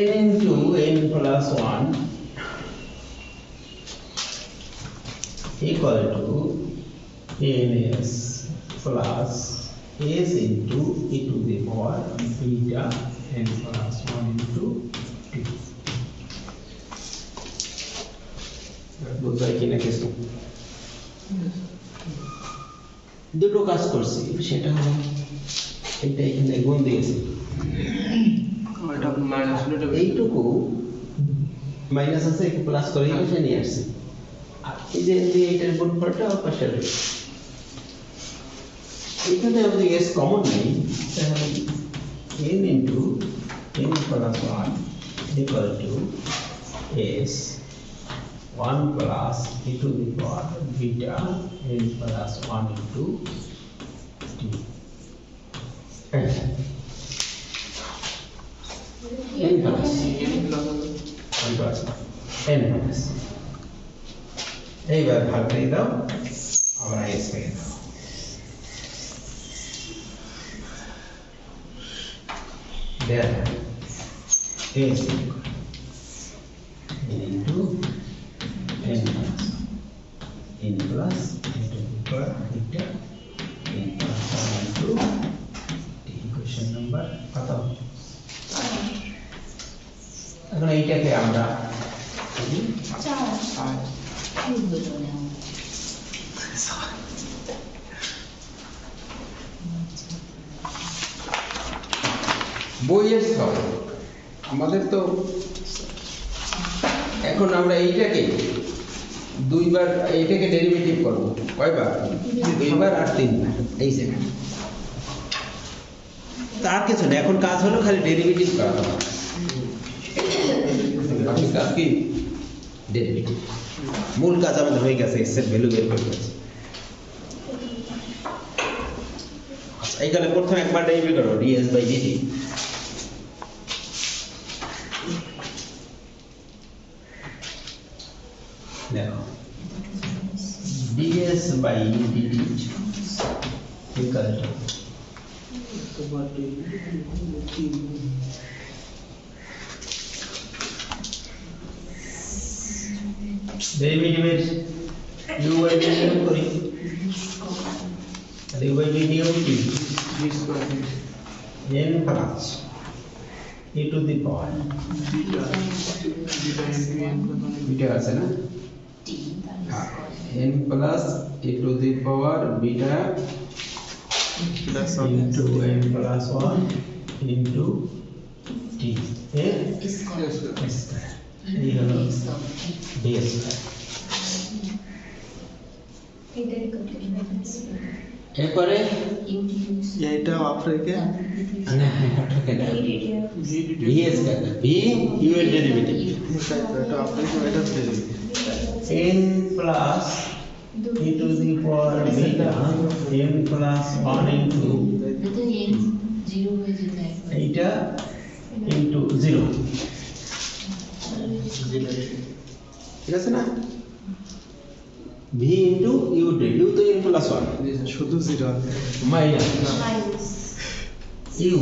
n into n plus 1 equal to ns plus s into e to the power beta n plus 1 into t. বুঝাই কিনা কিছু দুটো কাজ করছি, সেটা হলো এটা এখানে গুণ দিয়েছি, এইটুকু মাইনাস আছে একটু প্লাস করে এসে নিয়ে আসছি, আর এই যে এইটার গুণফলটা পাশে রয়েছে। এখানে আমাদের এস কমন নেই, তাহলে n into n plus 1 equal to s 1 plus e to the power beta n plus 1 into t. n plus এইবার ভাগ দিয়ে দাও, আমরা s পেয়ে যাবো। There is into n plus into the beta n plus 1 into t. Question number কত? এখন এইটাকে আমরা বইয়ের ছক আমাদের তো এখন আমরা এইটাকে দুইবার এইটাকে ডেরিভেটিভ করব, কয়বার? দুইবার আর তিনবার। এই সেকেন্ড তার কিছু না, এখন কাজ হলো খালি ডেরিভেটিভ করা হবে। বাকি কাজ কি? ডেরিভেটিভ। মূল কাজ আমাদের হয়ে গেছে, এক্স এর ভ্যালু বের করে গেছে। আচ্ছা, এইখানে প্রথমে একবার ডেরিভেটিভ করব ds বাই dt। দেখো ds by dt equal to ডেরিভেটিভের u by v নিয়ম করি, তাহলে u by v নিয়ম কি? n plus e to the power beta আছে না, n plus e to the power beta into n plus 1 into t এর স্কয়ার, এই হলো ds স্কয়ার। এরপরে এটা আপনাকে না v স্কয়ার, v u এর ডেরিভেটিভ এটা আপনাকে এটা derivative n plus e to the power beta n plus 1 into এইটা into 0, ঠিক আছে না? v into u u তো n plus 1 শুধু 0 minus u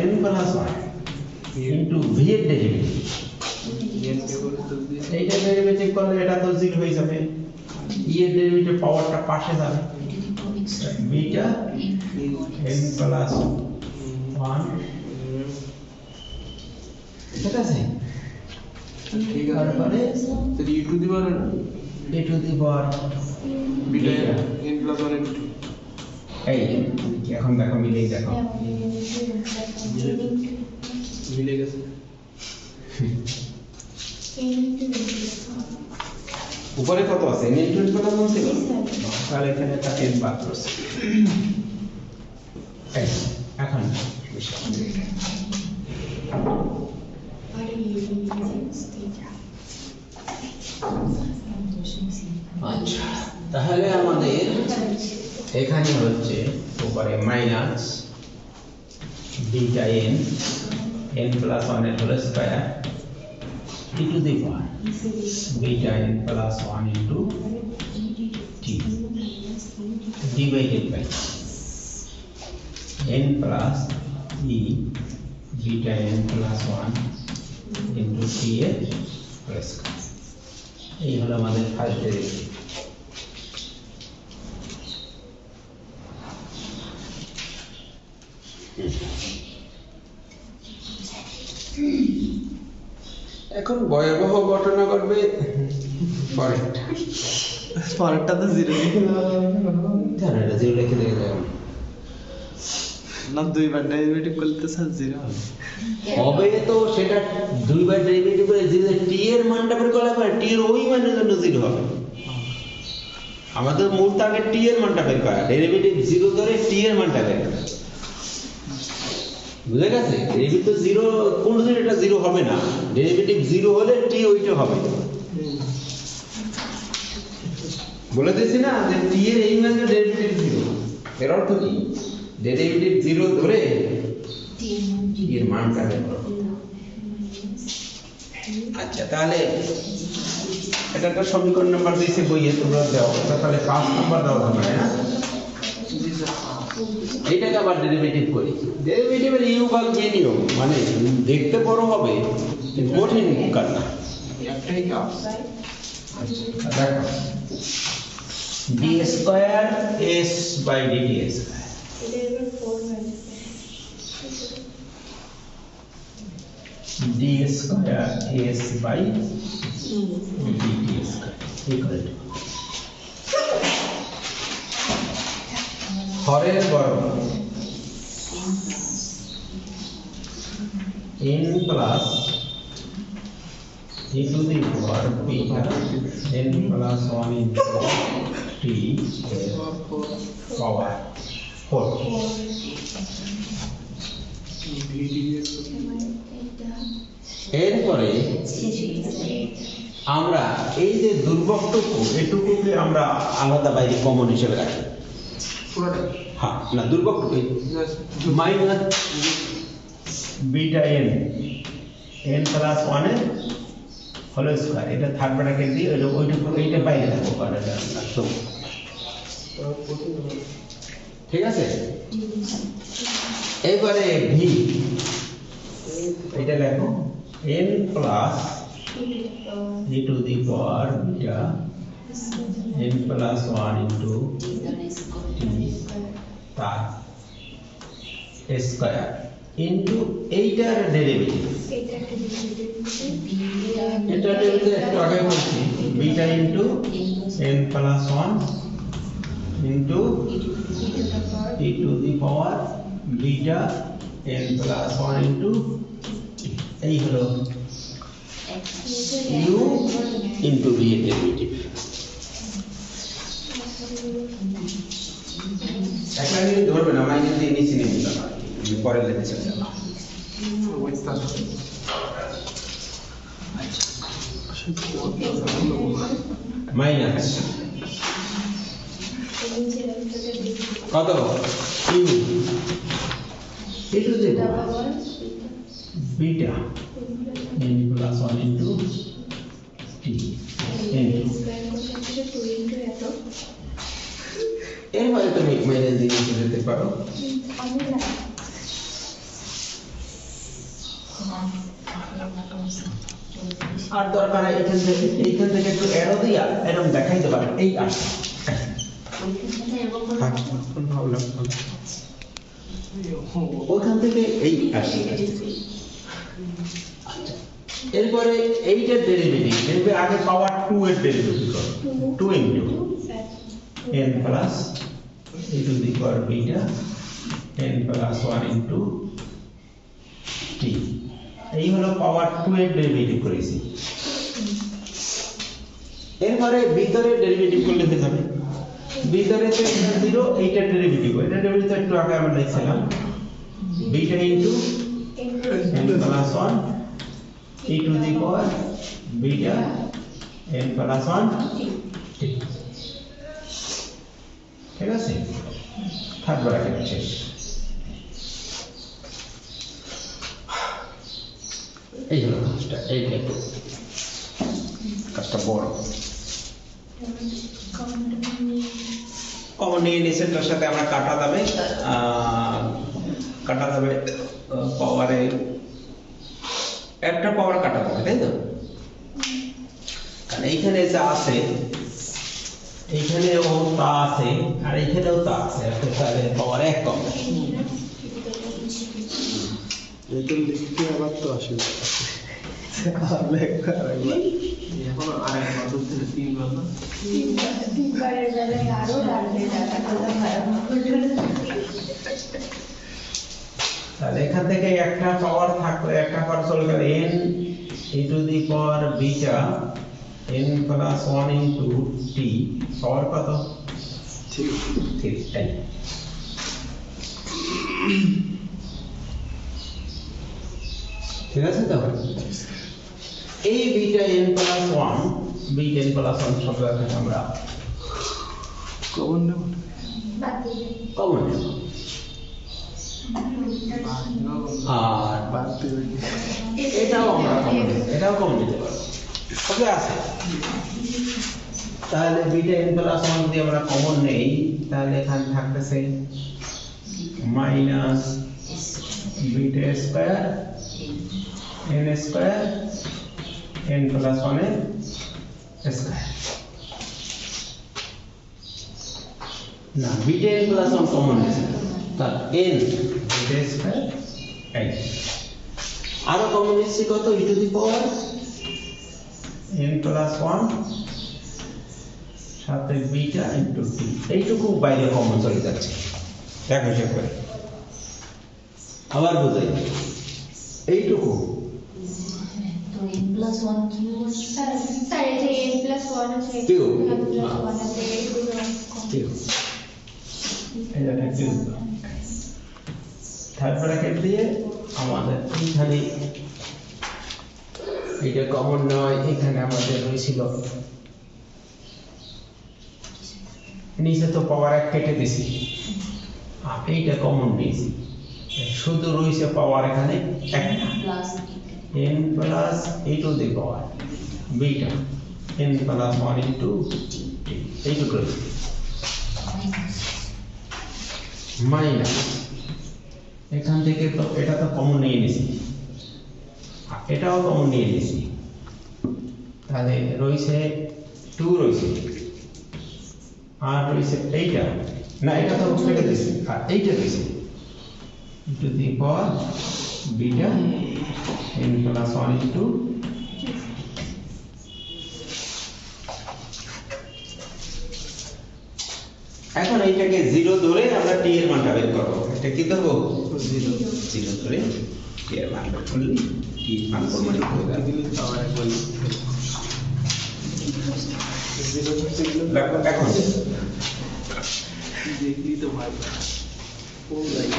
n plus 1 into v এর ডেরিভেটিভ, এইটা ডেরিভেটিভ করলে এটা তো 0 হয়ে যাবে, e এর ডেরিভেটিভ পাওয়ারটা পাশে যাবে, বিটা n plus 1, ঠিক আছে? ঠিক আছে, তারপরে তো e to the power e to the power beta n plus 1 into এই এখন দেখো মিলেই দেখো মিলে গেছে। উপরে কত আছে? n into n কত বলছিল? তাহলে এখানে তা n বাদ করছে। এই এখন আচ্ছা, তাহলে আমাদের এখানে হচ্ছে উপরে minus beta n n plus 1 এর whole square e to the power beta n plus 1 into t divided by n plus e বিটা n প্লাস 1 ইন্টু টি এর হোল স্কয়ার। এই হলো আমাদের ফার্স্ট ডেরিভেটিভ। এখন ভয়াবহ ঘটনা ঘটবে পরেরটা। পরেরটা তো জিরো জানো এটা জিরো রেখে দিয়ে যাবে না, দুইবার ডেরিভেটিভ করলে তো স্যার জিরো হবে। হবে তো সেটা দুইবার ডেরিভেটিভ করে যে টি এর মানটা বের করা পরে টি এর ওই মানের জন্য জিরো হবে। আমাদের মূল টার্গেট টি এর মানটা বের করা, ডেরিভেটিভ জিরো ধরে টি এর মানটা বের করা। বুঝে গেছে? ডেরিভেটিভ জিরো কোন দিন এটা জিরো হবে না, ডেরিভেটিভ জিরো হলে টি ওইটা হবে। বলে দিয়েছি না যে টি এর এই মানের ডেরিভেটিভ জিরো, এর অর্থ কি? ডেরিভেটিভ জিরো ধরে টি এর মানটা বের করো। আচ্ছা, তাহলে এটা একটা সমীকরণ নাম্বার দিয়েছে বইয়ে, তোমরা দাও। তাহলে 5 নাম্বার দাও হবে না? এইটাকে আবার ডেরিভেটিভ করি। ডেরিভেটিভের ইউ ভাগ ভি নিয়ম, মানে দেখতে বড় হবে কিন্তু কঠিন কাজ না। একটাই কাজ। দেখো d square s by d t square, d square s by d t square equal to হরের বর্গ n plus e to the power beta n plus 1 into t এর পাওয়ার 4। এরপরে আমরা এই যে দুর্বকটুকু এটুকুকে আমরা আলাদা বাইরে কমন হিসেবে রাখি। হ্যাঁ, না দুর্বকটুকু মাইনাস বিটা n প্লাস 1 এর হোল স্কয়ার, এটা থার্ড ব্র্যাকেট দিয়ে ওইটুকু এইটা বাইরে থাকবো কয়টা তো ঠিক আছে। এবারে ভি এটা লেখো n plus e to the power beta n plus 1 into t তার স্কয়ার ইনটু এইটার ডেরিভেটিভ। এটা ডেরিভেটিভ একটু আগে বলছি, beta into n plus 1 into e to the power beta n plus 1 into এই হলো u ইনটু v এর derivative. একটা জিনিস ধরবে না, মাইনাস দিয়ে নিচে নিয়ে নিতে পারি, পরে লেখে চলে যাবে। মাইনাস কত u into the power beta n plus 1 into t এরপরে তুমি মাইনাস দিয়ে নিচে যেতে পারো। আর দরকার এইখান থেকে একটু অ্যারো দিয়া এরকম দেখাইতে পারেন এই আসে ওখান থেকে এই আসে। এরপরে এইটার ডেরিভেটিভ দেখবে আগে পাওয়ার 2 এর ডেরিভেটিভ করো, 2 into n plus e to the power beta n plus 1 into t। এই হলো পাওয়ার 2 এর ডেরিভেটিভ করেছি। এরপরে ভিতরে ডেরিভেটিভ করলে হয়ে যাবে। ভিতরে তো এটা 0, এইটার ডেরিভেটিভ, এটা ডেরিভেটিভ একটু আগে আমরা লিখছিলাম beta into n plus 1 e to the power beta n plus 1 t। ঠিক আছে, থার্ড ব্র্যাকেট শেষ। এই হলো কাজটা, এইটা একটু কাজটা বড়। কমন নিয়ে নিচেরটার সাথে আমরা কাটা যাবে, কাটা যাবে পাওয়ারে একটা পাওয়ার কাটা যাবে, তাই তো? কারণ এইখানে যা আছে এইখানেও তা আছে আর এইখানেও তা আছে, তাহলে পাওয়ার এক কম। এটা লিখতে আবার তো আসে এখন আরেক বছর থেকে 3 বছর তিনবারের বেলায় আরো লাগবে টাকা তাহলে এখান থেকে একটা পাওয়ার থাকলে একটা পাওয়ার চলে গেল n e to the power beta n plus 1 into t পাওয়ার কত? 3 তাই। ঠিক আছে তো? এই beta n plus 1 beta n plus 1 শব্দ এখানে আমরা কমন নেব কমন নেব আর বাড়তে এটাও আমরা কমন নেব, এটাও কমন নিতে পারবো, ওকে আছে। তাহলে বিটা n প্লাস 1 যদি আমরা কমন নেই তাহলে এখানে থাকতেছে minus beta square n square n plus 1 এর স্কয়ার। না, বিটা n প্লাস 1 কমন নিছে তার n বিটা স্কয়ার n আরো কমন নিচ্ছে কত? e to the power n plus 1 সাথে বিটা ইনটু t, এইটুকু বাইরে কমন চলে যাচ্ছে। দেখো চেক করে আবার বুঝাই, এইটুকু তো n plus 1 কিউ স্যার এই যে n plus 1 আছে কিউ কিউ এটা কিউ থার্ড ব্র্যাকেট দিয়ে আমাদের এইখানে এইটা কমন নয়, এখানে আমাদের হয়েছিল নিচে তো পাওয়ার এক কেটে দিছি আর এইটা কমন নিয়েছি, শুধু রয়েছে পাওয়ার এখানে একটা plus n plus e to the power beta n plus 1 into এইটুকু মাইনাস এখান থেকে তো এটা তো কমন নিয়ে নিয়েছি আর এটাও কমন নিয়ে নিয়েছি, তাহলে রয়েছে 2 রয়েছে আর রয়েছে এইটা, না এটা তো কেটে দিয়েছি আর এইটা রয়েছে e to the power beta n plus 1 into এখন এইটাকে 0 ধরে আমরা t এর মানটা বের করব। এটা কি দেব? 0 ধরে t এর মান বের করলে t এর মান প্রমাণিত হয়ে যাবে। দিলে আবার একবার দেখো এখন দেখলি তো ভাই কোন লাইন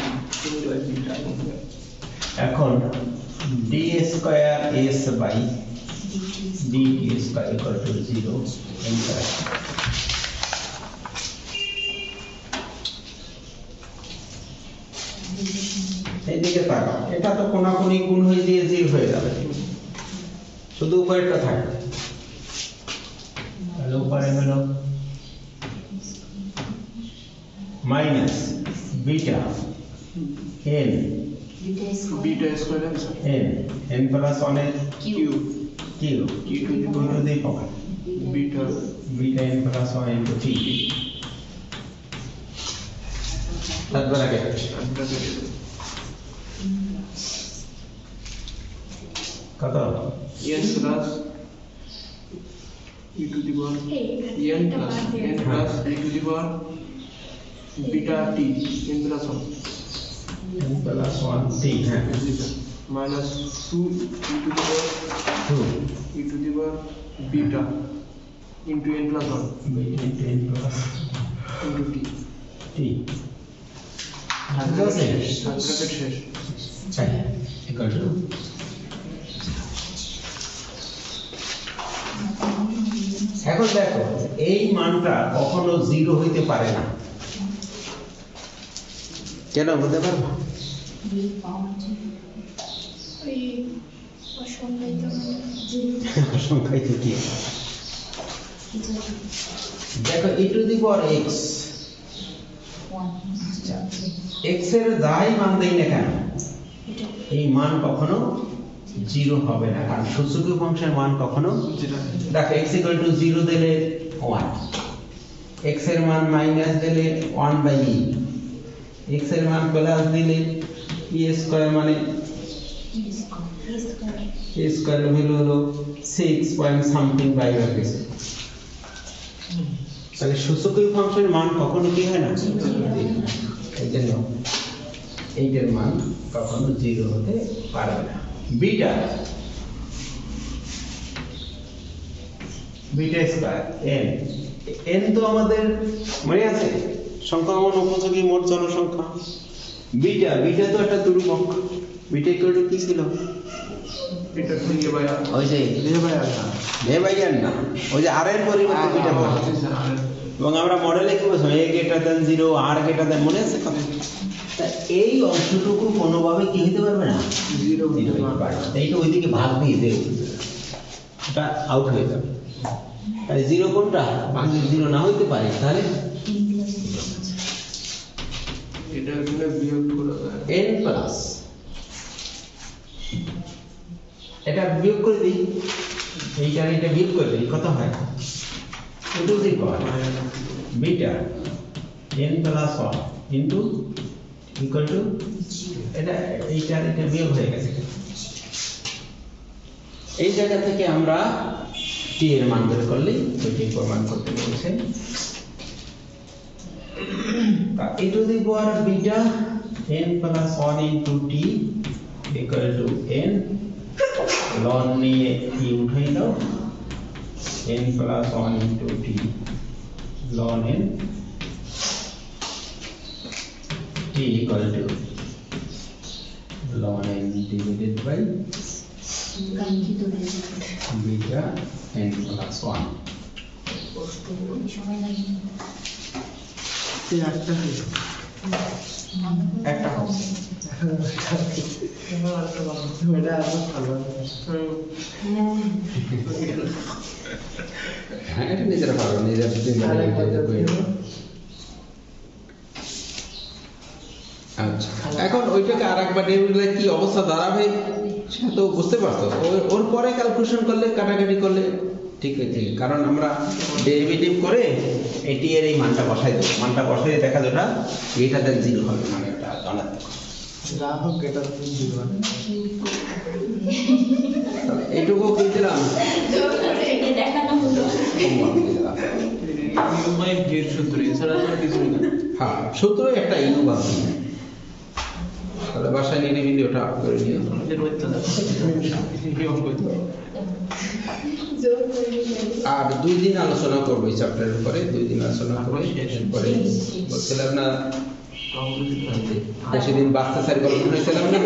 বিটা এখন d square s by dt square equal to 0 enter. এইদিকে তাকাও, এটা তো কোনাকুনি গুণ হয়ে দিয়ে 0 হয়ে যাবে, শুধু উপরেরটা থাকবে। তাহলে উপরে হলো minus beta n beta square answer n plus 1 এর q q to the power beta beta n plus 1 into t তারপর আগে কত n plus e to the power n plus e to the power beta t n plus 1 n plus 1 t হ্যাঁ minus 2 e to the power 2 e to the power beta into n plus 1 beta n plus into t t হাতে আছে bracket শেষ চাই equal to এখন দেখো এই মানটা কখনো 0 হইতে পারে না, কেন বলতে পারবো? সংখ্যায় তো কি দেখো e to the power x x এর যাই মান দেই না কেন এই মান কখনো 0 হবে না, কারণ সূচকীয় ফাংশনের মান কখনো দেখো x = 0 দিলে 1, x এর মান মাইনাস দিলে 1/e, x এর মান প্লাস দিলে e স্কয়ার মানে a স্কয়ার ভ্যালু হলো 6 পয়েন্ট সামথিং বাই রাখছে। তাহলে সূচকীয় ফাংশনের মান কখনো কি হয় না, এই জন্য এইটার মান কখনো 0 হতে পারবে না। বিটা স্কয়ার n তো আমাদের মনে আছে সংখ্যামান উপযোগী মোট জনসংখ্যা। বিটা তো একটা ধ্রুবক, বিটা কি ছিল, এটা তো ইয়ে বাই আর ওই যে v/r না, ওই যে r এর পরিবর্তে বিটা বলা হয়। এবং আমরা মডেলে কি বলছিলাম a > 0 r > মনে আছে কথা। তা এই অংশটুকু কোনোভাবে কি হতে পারবে না, 0 হতে পারবে না। এইটা ওইদিকে ভাগ দিয়ে দেব, এটা আউট হয়ে যাবে। তাই 0 কোনটা, যদি 0 না হইতে পারে তাহলে এটা এখানে বিয়োগ করা যায় n প্লাস, এটা বিয়োগ করে দিই, এটা বিয়োগ করে দিই, কত হয় two the power beta n plus 1 into equal to এটা বিয়োগ হয়ে গেছে। এই জায়গা থেকে আমরা t এর মান বের করলে ওইটি প্রমাণ করতে বলছে। e to the power beta n plus 1 into t equal to n ln নিয়ে t উঠাই দাও, n plus 1 into t ln n t equal to ln n divided by beta n plus 1. একটা হবে হ্যাঁ, এটা নিজেরা পারো, নিজেরা আচ্ছা। এখন ওইটাকে আরেকবার ডেরিভেটিভ কি অবস্থা দাঁড়াবে সেটা তো বুঝতে পারছো, ওর পরে ক্যালকুলেশন করলে কাটাকাটি করলে ঠিক আছে, কারণ আমরা ডেরিভেটিভ করে এটি এর এই মানটা বসাই দেবো, মানটা বসাই দেখা যেটা এটা দেন 0 হবে, মানে এটা ধনাত্মক যা হোক এটা 0 হবে। এইটুকু কি দিলাম, ইউ বাই ভি এর সূত্র এছাড়া তো কিছু না। হ্যাঁ সূত্রই একটা ইউ বাদ দিই, তাহলে বাসায় নিয়ে নিবি ওটা করে নিও। আমাদের হইতো না নিয়ম হইতো। আর 2 দিন আলোচনা করবো এই চ্যাপ্টারের উপরে, 2 দিন আলোচনা করে এরপরে বলছিলাম না বেশি দিন বাচ্চা স্যার গল্প শুনেছিলাম না।